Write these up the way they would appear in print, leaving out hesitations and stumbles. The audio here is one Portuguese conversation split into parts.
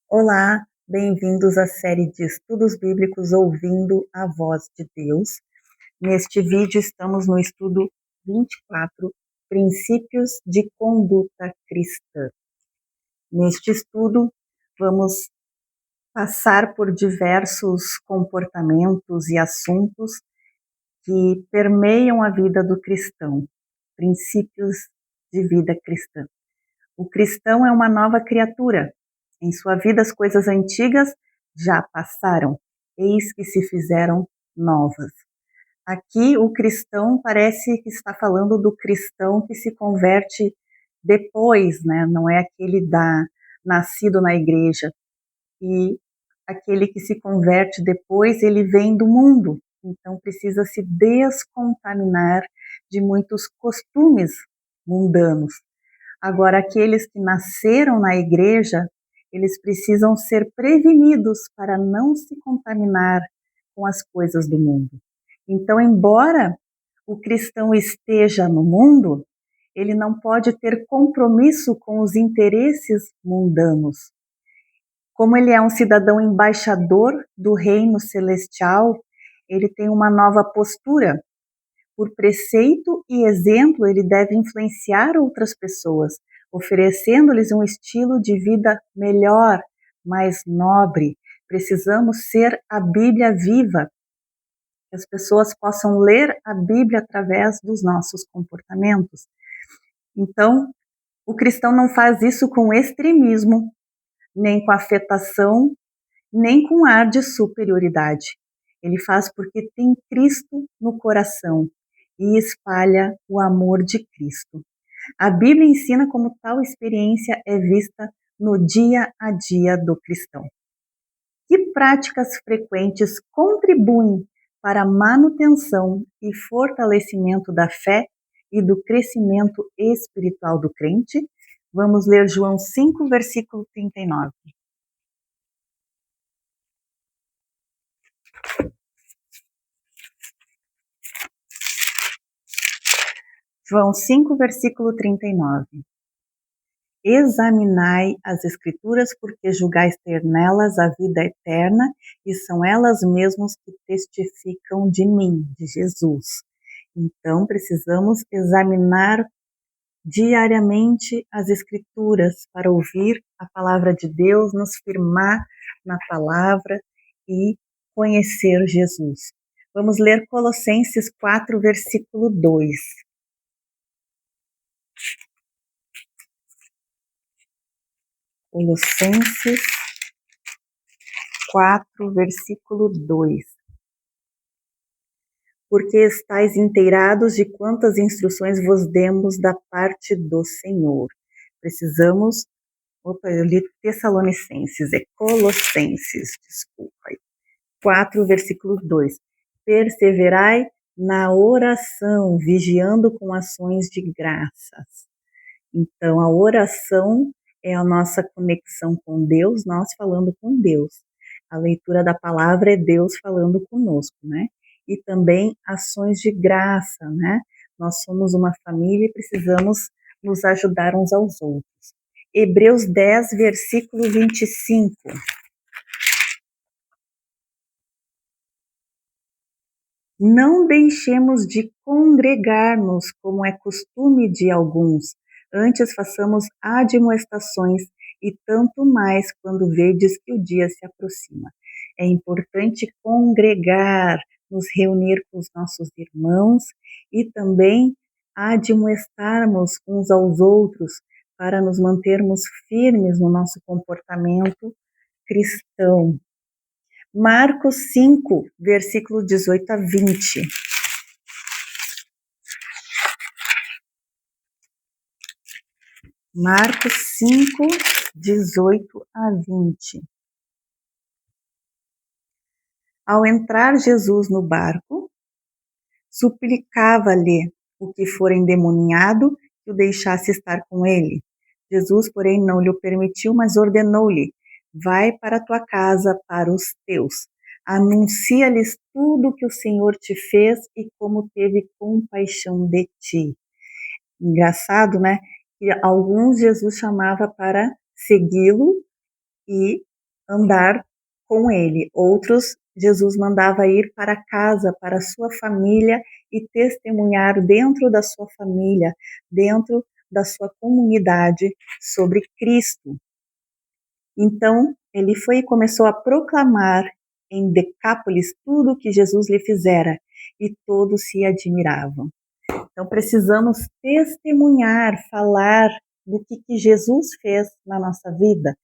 Olá, bem-vindos à série de estudos bíblicos Ouvindo a Voz de Deus. Neste vídeo estamos no estudo 24, Princípios de Conduta Cristã. Neste estudo, vamos passar por diversos comportamentos e assuntos que permeiam a vida do cristão, princípios de vida cristã. O cristão é uma nova criatura. Em sua vida as coisas antigas já passaram, eis que se fizeram novas. Aqui o cristão parece que está falando do cristão que se converte depois, né? Não é aquele nascido na igreja. E aquele que se converte depois, ele vem do mundo, então precisa se descontaminar de muitos costumes mundanos. Agora, aqueles que nasceram na igreja, eles precisam ser prevenidos para não se contaminar com as coisas do mundo. Então, embora o cristão esteja no mundo, ele não pode ter compromisso com os interesses mundanos. Como ele é um cidadão embaixador do reino celestial, ele tem uma nova postura. Por preceito e exemplo, ele deve influenciar outras pessoas, oferecendo-lhes um estilo de vida melhor, mais nobre. Precisamos ser a Bíblia viva, que as pessoas possam ler a Bíblia através dos nossos comportamentos. Então, o cristão não faz isso com extremismo, nem com afetação, nem com ar de superioridade. Ele faz porque tem Cristo no coração e espalha o amor de Cristo. A Bíblia ensina como tal experiência é vista no dia a dia do cristão. Que práticas frequentes contribuem para a manutenção e fortalecimento da fé e do crescimento espiritual do crente? Vamos ler João 5, versículo 39. João 5, versículo 39. Examinai as Escrituras, porque julgais ter nelas a vida eterna, e são elas mesmas que testificam de mim, de Jesus. Então, precisamos examinar diariamente as Escrituras para ouvir a palavra de Deus, nos firmar na palavra e conhecer Jesus. Vamos ler Colossenses 4, versículo 2. Colossenses 4, versículo 2. Porque estáis inteirados de quantas instruções vos demos da parte do Senhor. Precisamos, eu li Tessalonicenses, é Colossenses, desculpa. 4, versículo 2. Perseverai na oração, vigiando com ações de graças. Então, a oração é a nossa conexão com Deus, nós falando com Deus. A leitura da palavra é Deus falando conosco, né? E também ações de graça, né? Nós somos uma família e precisamos nos ajudar uns aos outros. Hebreus 10, versículo 25. Não deixemos de congregar-nos, como é costume de alguns, antes façamos admoestações, e tanto mais quando vedes que o dia se aproxima. É importante congregar, nos reunir com os nossos irmãos e também admoestarmos uns aos outros para nos mantermos firmes no nosso comportamento cristão. Marcos 5, versículo 18 a 20. Marcos 5, 18 a 20. Ao entrar Jesus no barco, suplicava-lhe o que for endemoniado que o deixasse estar com ele. Jesus, porém, não lhe permitiu, mas ordenou-lhe: vai para a tua casa, para os teus. Anuncia-lhes tudo o que o Senhor te fez e como teve compaixão de ti. Engraçado, né? Que alguns Jesus chamava para segui-lo e andar com ele. Outros, Jesus mandava ir para casa, para a sua família e testemunhar dentro da sua família, dentro da sua comunidade sobre Cristo. Então, ele foi e começou a proclamar em Decápolis tudo o que Jesus lhe fizera, e todos se admiravam. Então, precisamos testemunhar, falar do que Jesus fez na nossa vida.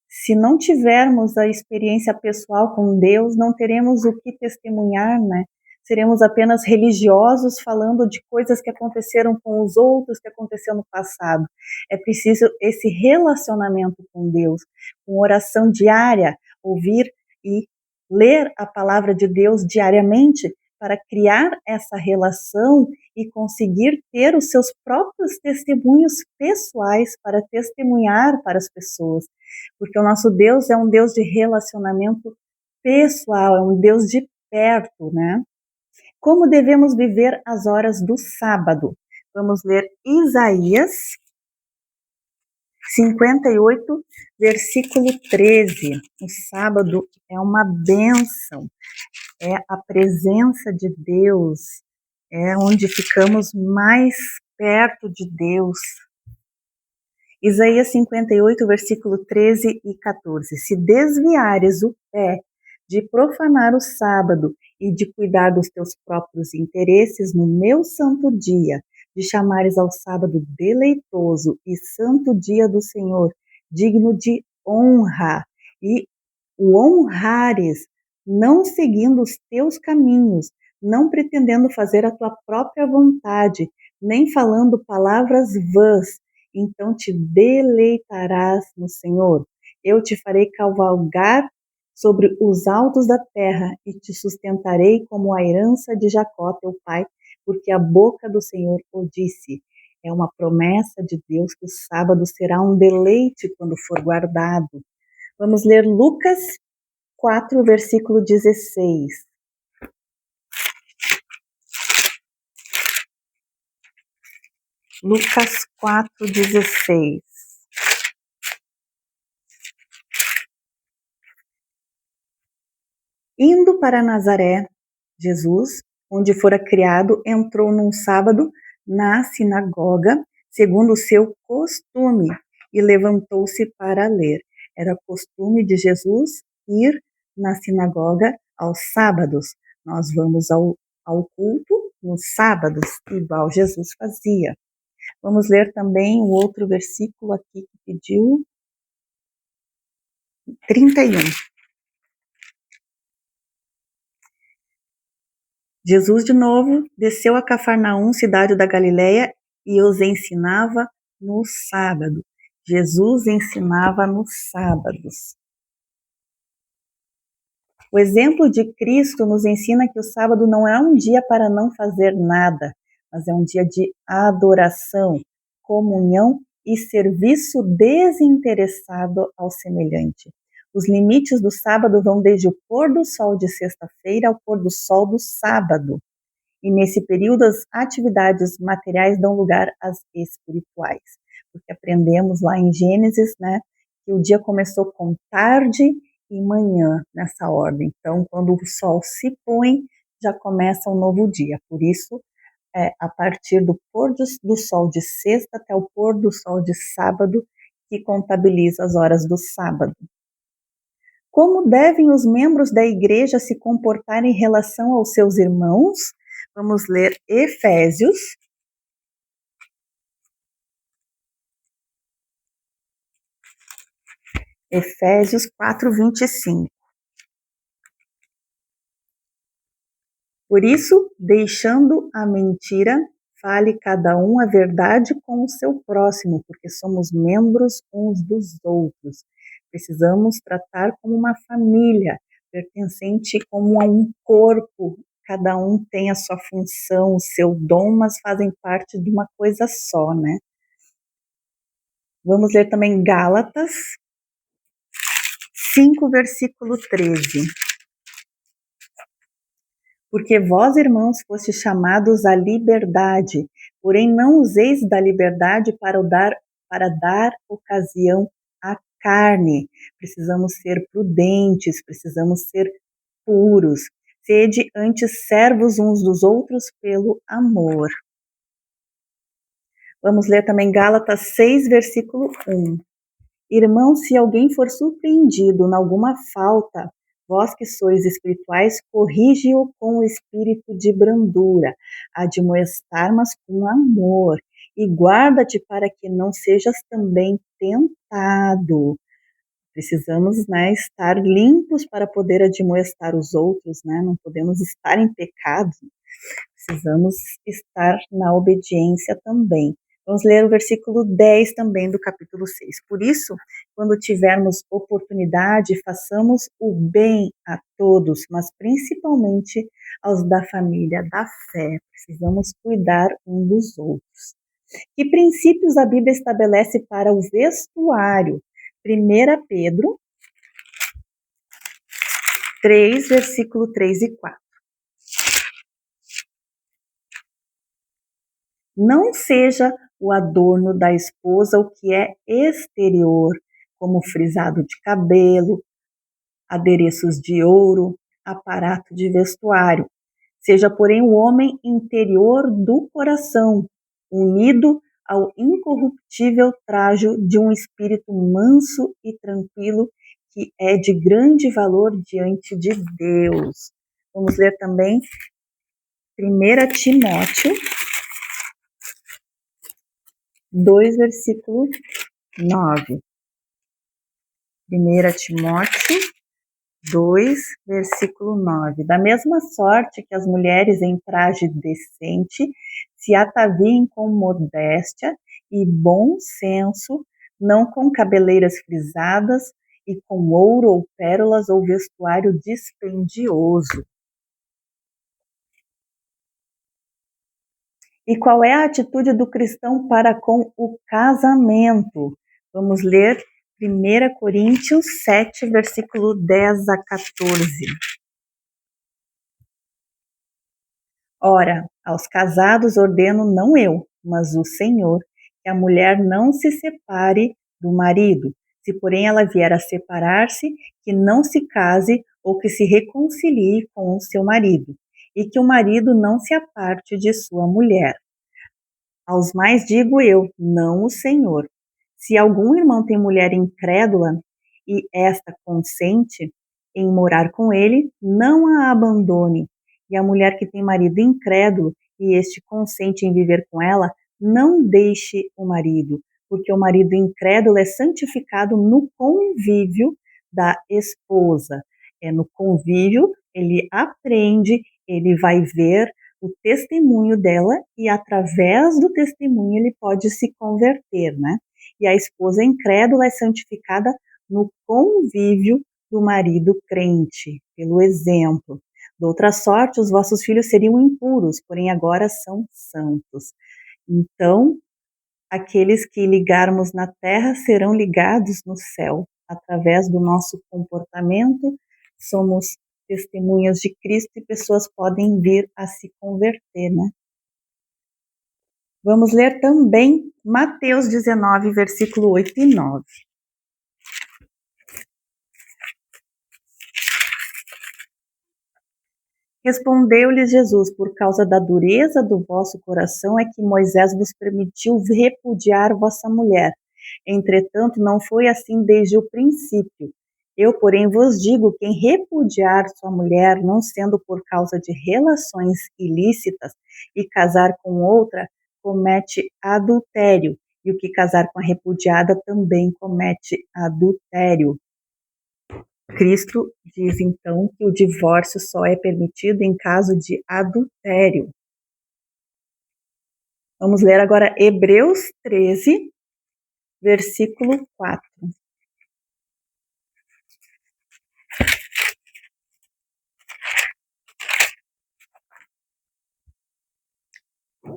Se não tivermos a experiência pessoal com Deus, não teremos o que testemunhar, né? Seremos apenas religiosos falando de coisas que aconteceram com os outros, que aconteceu no passado. É preciso esse relacionamento com Deus, com oração diária, ouvir e ler a palavra de Deus diariamente para criar essa relação e conseguir ter os seus próprios testemunhos pessoais para testemunhar para as pessoas. Porque o nosso Deus é um Deus de relacionamento pessoal, é um Deus de perto, né? Como devemos viver as horas do sábado? Vamos ler Isaías 58, versículo 13. O sábado é uma bênção, é a presença de Deus, é onde ficamos mais perto de Deus. Isaías 58, versículo 13 e 14. Se desviares o pé de profanar o sábado e de cuidar dos teus próprios interesses no meu santo dia, de chamares ao sábado deleitoso e santo dia do Senhor, digno de honra, e o honrares, não seguindo os teus caminhos, não pretendendo fazer a tua própria vontade, nem falando palavras vãs, então te deleitarás no Senhor. Eu te farei cavalgar sobre os altos da terra e te sustentarei como a herança de Jacó, teu pai, porque a boca do Senhor o disse. É uma promessa de Deus que o sábado será um deleite quando for guardado. Vamos ler Lucas 4, versículo 16. Lucas 4, 16. Indo para Nazaré, Jesus, onde fora criado, entrou num sábado na sinagoga, segundo o seu costume, e levantou-se para ler. Era costume de Jesus ir na sinagoga aos sábados. Nós vamos ao culto nos sábados, igual Jesus fazia. Vamos ler também o outro versículo aqui que pediu, 31. Jesus, de novo, desceu a Cafarnaum, cidade da Galileia, e os ensinava no sábado. Jesus ensinava nos sábados. O exemplo de Cristo nos ensina que o sábado não é um dia para não fazer nada, mas é um dia de adoração, comunhão e serviço desinteressado ao semelhante. Os limites do sábado vão desde o pôr do sol de sexta-feira ao pôr do sol do sábado. E nesse período as atividades materiais dão lugar às espirituais. Porque aprendemos lá em Gênesis, né, que o dia começou com tarde e manhã, nessa ordem. Então, quando o sol se põe, já começa um novo dia. Por isso, a partir do pôr do sol de sexta até o pôr do sol de sábado, que contabiliza as horas do sábado. Como devem os membros da igreja se comportar em relação aos seus irmãos? Vamos ler Efésios. Efésios 4, 25. Por isso, deixando a mentira, fale cada um a verdade com o seu próximo, porque somos membros uns dos outros. Precisamos tratar como uma família, pertencente como a um corpo. Cada um tem a sua função, o seu dom, mas fazem parte de uma coisa só, né? Vamos ler também Gálatas 5, versículo 13. Porque vós, irmãos, fostes chamados à liberdade, porém não useis da liberdade para dar ocasião a carne, precisamos ser prudentes, precisamos ser puros. Sede antes servos uns dos outros pelo amor. Vamos ler também Gálatas 6, versículo 1. Irmão, se alguém for surpreendido em alguma falta, vós que sois espirituais, corrige-o com o espírito de brandura, admoestar, mas com amor, e guarda-te para que não sejas também tentado. Precisamos, estar limpos para poder admoestar os outros, não podemos estar em pecado, precisamos estar na obediência também. Vamos ler o versículo 10 também do capítulo 6. Por isso, quando tivermos oportunidade, façamos o bem a todos, mas principalmente aos da família da fé. Precisamos cuidar um dos outros. Que princípios a Bíblia estabelece para o vestuário? 1 Pedro 3, versículo 3 e 4. Não seja o adorno da esposa o que é exterior, como frisado de cabelo, adereços de ouro, aparato de vestuário. Seja, porém, o homem interior do coração, unido ao incorruptível trajo de um espírito manso e tranquilo, que é de grande valor diante de Deus. Vamos ler também 1 Timóteo 2, versículo 9. 1 Timóteo 2, versículo 9. Da mesma sorte que as mulheres em traje decente se ataviem com modéstia e bom senso, não com cabeleiras frisadas e com ouro ou pérolas ou vestuário dispendioso. E qual é a atitude do cristão para com o casamento? Vamos ler 1 Coríntios 7, versículo 10 a 14. Ora, aos casados ordeno não eu, mas o Senhor, que a mulher não se separe do marido. Se, porém, ela vier a separar-se, que não se case ou que se reconcilie com o seu marido, e que o marido não se aparte de sua mulher. Aos mais digo eu, não o Senhor. Se algum irmão tem mulher incrédula e esta consente em morar com ele, não a abandone. E a mulher que tem marido incrédulo e este consente em viver com ela, não deixe o marido, porque o marido incrédulo é santificado no convívio da esposa. É no convívio, ele aprende, ele vai ver o testemunho dela e através do testemunho ele pode se converter, E a esposa incrédula é santificada no convívio do marido crente, pelo exemplo. De outra sorte, os vossos filhos seriam impuros, porém agora são santos. Então, aqueles que ligarmos na terra serão ligados no céu. Através do nosso comportamento, somos testemunhas de Cristo e pessoas podem vir a se converter, Vamos ler também Mateus 19, versículo 8 e 9. Respondeu-lhes Jesus, por causa da dureza do vosso coração é que Moisés vos permitiu repudiar vossa mulher. Entretanto, não foi assim desde o princípio. Eu, porém, vos digo, quem repudiar sua mulher, não sendo por causa de relações ilícitas, e casar com outra, comete adultério. E o que casar com a repudiada também comete adultério. Cristo diz, então, que o divórcio só é permitido em caso de adultério. Vamos ler agora Hebreus 13, versículo 4.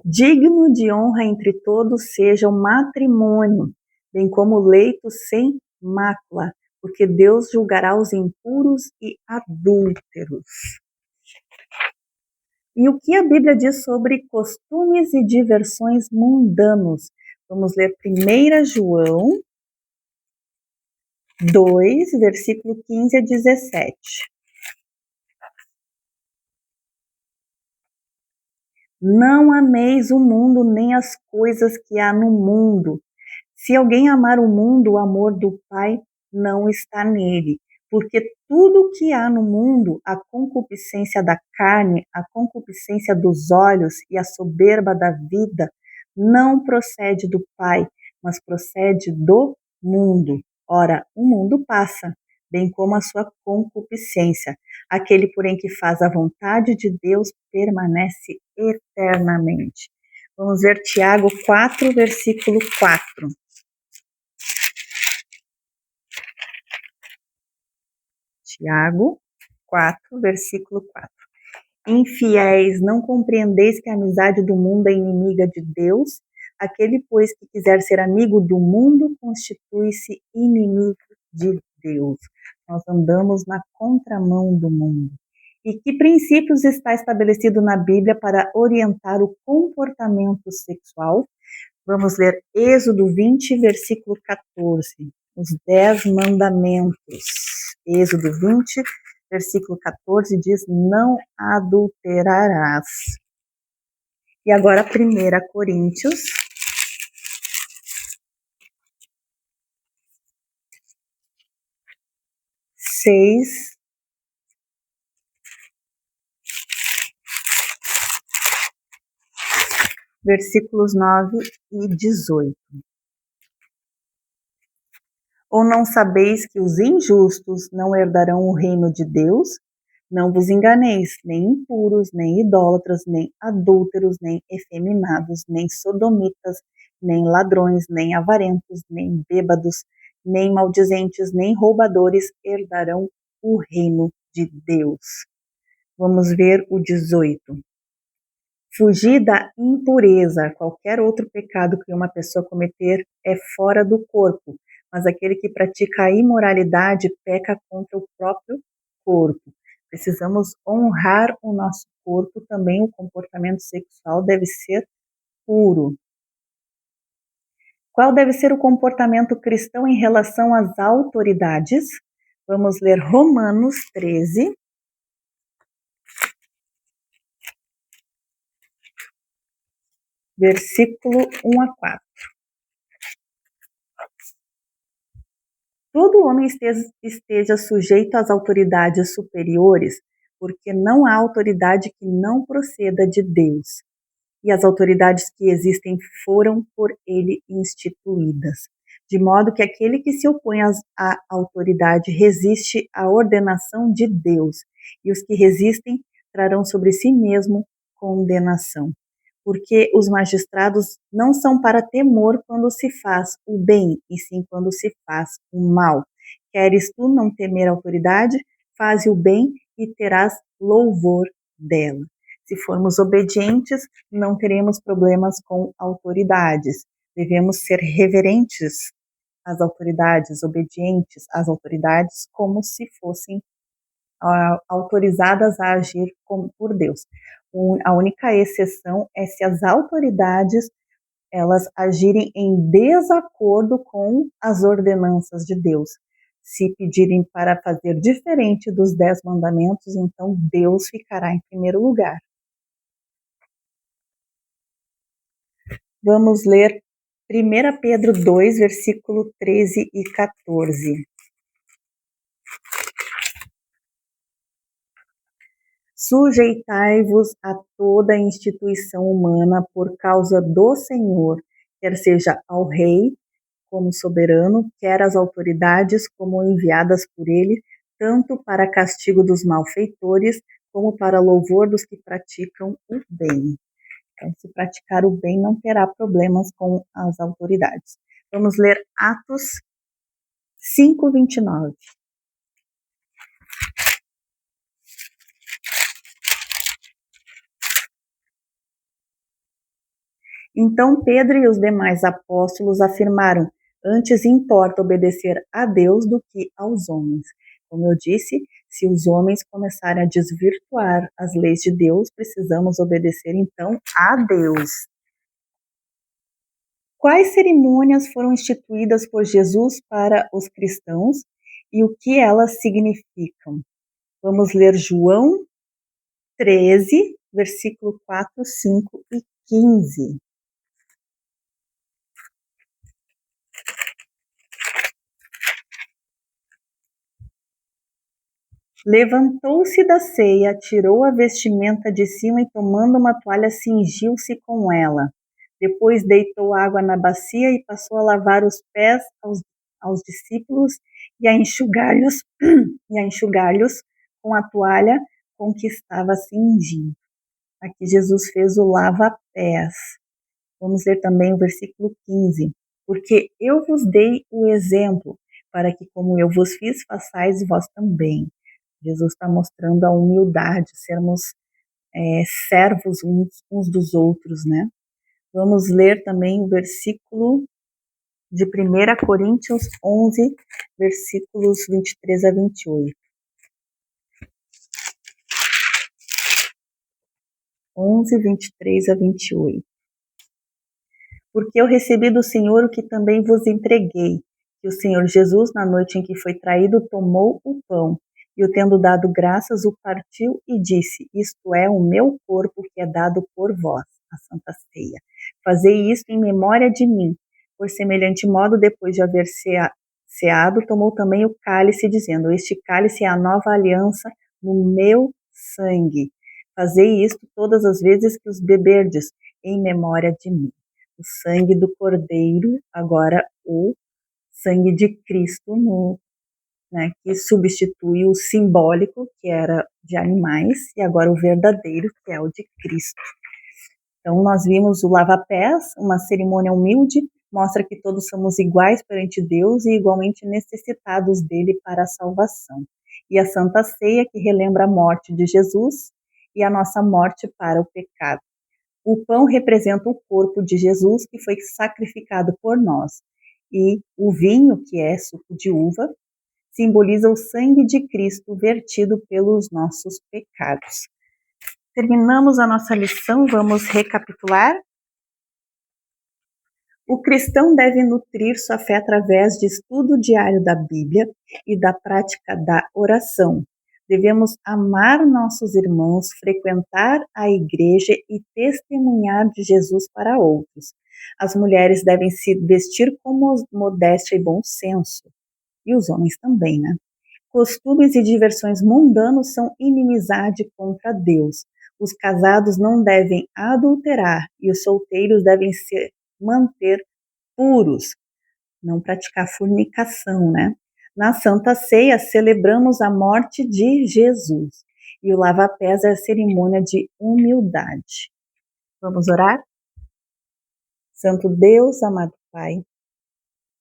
Digno de honra entre todos seja o matrimônio, bem como o leito sem mácula, porque Deus julgará os impuros e adúlteros. E o que a Bíblia diz sobre costumes e diversões mundanos? Vamos ler 1 João 2, versículo 15 a 17. Não ameis o mundo nem as coisas que há no mundo. Se alguém amar o mundo, o amor do Pai não está nele. Porque tudo que há no mundo, a concupiscência da carne, a concupiscência dos olhos e a soberba da vida, não procede do Pai, mas procede do mundo. Ora, o mundo passa, bem como a sua concupiscência. Aquele, porém, que faz a vontade de Deus permanece eternamente. Vamos ver Tiago 4, versículo 4. Tiago 4, versículo 4. Infiéis, não compreendeis que a amizade do mundo é inimiga de Deus? Aquele, pois, que quiser ser amigo do mundo, constitui-se inimigo de Deus. Nós andamos na contramão do mundo. E que princípios está estabelecido na Bíblia para orientar o comportamento sexual? Vamos ler Êxodo 20, versículo 14. Os 10 mandamentos. Êxodo 20, versículo 14 diz: não adulterarás. E agora 1 Coríntios 6, versículos 9 e 18. Ou não sabeis que os injustos não herdarão o reino de Deus? Não vos enganeis, nem impuros, nem idólatras, nem adúlteros, nem efeminados, nem sodomitas, nem ladrões, nem avarentos, nem bêbados, nem maldizentes, nem roubadores herdarão o reino de Deus. Vamos ver o 18. Fugir da impureza. Qualquer outro pecado que uma pessoa cometer é fora do corpo, mas aquele que pratica a imoralidade peca contra o próprio corpo. Precisamos honrar o nosso corpo, também o comportamento sexual deve ser puro. Qual deve ser o comportamento cristão em relação às autoridades? Vamos ler Romanos 13, versículo 1 a 4. Todo homem esteja sujeito às autoridades superiores, porque não há autoridade que não proceda de Deus. E as autoridades que existem foram por ele instituídas. De modo que aquele que se opõe à autoridade resiste à ordenação de Deus, e os que resistem trarão sobre si mesmo condenação. Porque os magistrados não são para temor quando se faz o bem, e sim quando se faz o mal. Queres tu não temer a autoridade? Faze o bem e terás louvor dela. Se formos obedientes, não teremos problemas com autoridades. Devemos ser reverentes às autoridades, obedientes às autoridades, como se fossem autorizadas a agir por Deus. A única exceção é se as autoridades elas agirem em desacordo com as ordenanças de Deus. Se pedirem para fazer diferente dos 10 mandamentos, então Deus ficará em primeiro lugar. Vamos ler 1 Pedro 2, versículo 13 e 14. Sujeitai-vos a toda instituição humana por causa do Senhor, quer seja ao rei como soberano, quer às autoridades como enviadas por ele, tanto para castigo dos malfeitores, como para louvor dos que praticam o bem. Então, se praticar o bem, não terá problemas com as autoridades. Vamos ler Atos 5, 29. Então Pedro e os demais apóstolos afirmaram: antes importa obedecer a Deus do que aos homens. Como eu disse, se os homens começarem a desvirtuar as leis de Deus, precisamos obedecer então a Deus. Quais cerimônias foram instituídas por Jesus para os cristãos e o que elas significam. Vamos ler João 13, versículo 4, 5 e 15. Levantou-se da ceia, tirou a vestimenta de cima e, tomando uma toalha, cingiu-se com ela. Depois deitou água na bacia e passou a lavar os pés aos discípulos e a enxugar-lhes com a toalha com que estava cingido. Aqui Jesus fez o lava-pés. Vamos ler também o versículo 15. Porque eu vos dei o exemplo, para que como eu vos fiz, façais vós também. Jesus está mostrando a humildade, sermos servos uns dos outros, né? Vamos ler também o versículo de 1 Coríntios 11, versículos 23 a 28. 11, 23 a 28. Porque eu recebi do Senhor o que também vos entreguei, que o Senhor Jesus, na noite em que foi traído, tomou o pão, e o tendo dado graças, o partiu e disse: Isto é o meu corpo que é dado por vós, a Santa Ceia. Fazei isto em memória de mim. Por semelhante modo, depois de haver ceado, tomou também o cálice, dizendo: Este cálice é a nova aliança no meu sangue. Fazei isto todas as vezes que os beberdes, em memória de mim. O sangue do Cordeiro, agora o sangue de Cristo, né, que substitui o simbólico, que era de animais, e agora o verdadeiro, que é o de Cristo. Então, nós vimos o lava-pés, uma cerimônia humilde, mostra que todos somos iguais perante Deus e igualmente necessitados dele para a salvação. E a Santa Ceia, que relembra a morte de Jesus e a nossa morte para o pecado. O pão representa o corpo de Jesus que foi sacrificado por nós. E o vinho, que é suco de uva, simboliza o sangue de Cristo vertido pelos nossos pecados. Terminamos a nossa lição, vamos recapitular. O cristão deve nutrir sua fé através de estudo diário da Bíblia e da prática da oração. Devemos amar nossos irmãos, frequentar a igreja e testemunhar de Jesus para outros. As mulheres devem se vestir com modéstia e bom senso. E os homens também, né? Costumes e diversões mundanos são inimizade contra Deus. Os casados não devem adulterar e os solteiros devem se manter puros, não praticar fornicação, né? Na Santa Ceia, celebramos a morte de Jesus e o lava-pés é a cerimônia de humildade. Vamos orar? Santo Deus, amado Pai,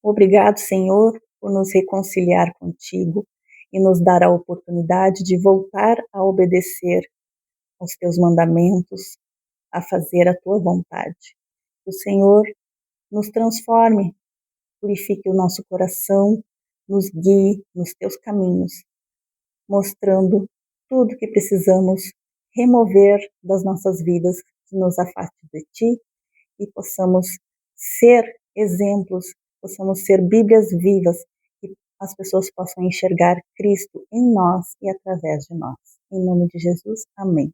obrigado, Senhor, por nos reconciliar contigo e nos dar a oportunidade de voltar a obedecer aos teus mandamentos, a fazer a tua vontade. O Senhor nos transforme, purifique o nosso coração, nos guie nos teus caminhos, mostrando tudo que precisamos remover das nossas vidas que nos afaste de ti e possamos ser exemplos, possamos ser Bíblias vivas, que as pessoas possam enxergar Cristo em nós e através de nós. Em nome de Jesus, amém.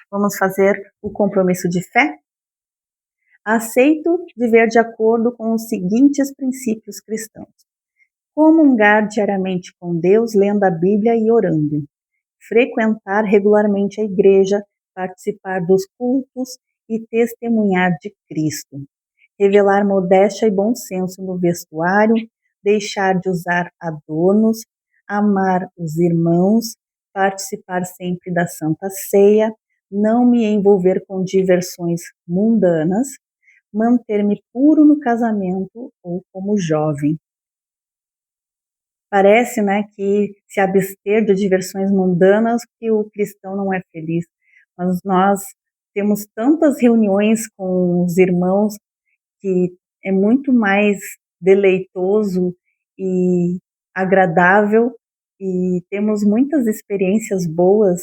Vamos fazer o compromisso de fé? Aceito viver de acordo com os seguintes princípios cristãos. Comungar diariamente com Deus, lendo a Bíblia e orando. Frequentar regularmente a igreja, participar dos cultos e testemunhar de Cristo. Revelar modéstia e bom senso no vestuário, deixar de usar adornos, amar os irmãos, participar sempre da Santa Ceia, não me envolver com diversões mundanas, manter-me puro no casamento ou como jovem. Parece, né, que se abster de diversões mundanas que o cristão não é feliz. Mas nós temos tantas reuniões com os irmãos que é muito mais deleitoso e agradável e temos muitas experiências boas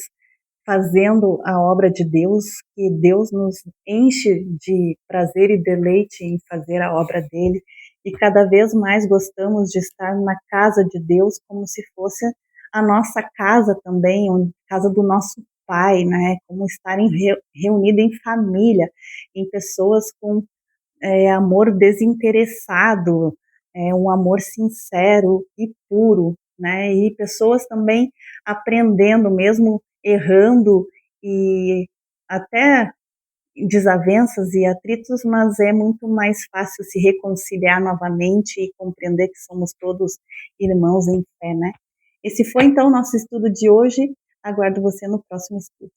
fazendo a obra de Deus, que Deus nos enche de prazer e deleite em fazer a obra dele. e cada vez mais gostamos de estar na casa de Deus como se fosse a nossa casa também, casa do nosso Pai, né? Como estar reunido em família, em pessoas com amor desinteressado, um amor sincero e puro, né? E pessoas também aprendendo, mesmo errando e até desavenças e atritos, mas é muito mais fácil se reconciliar novamente e compreender que somos todos irmãos em fé, né? Esse foi então o nosso estudo de hoje. Aguardo você no próximo estudo.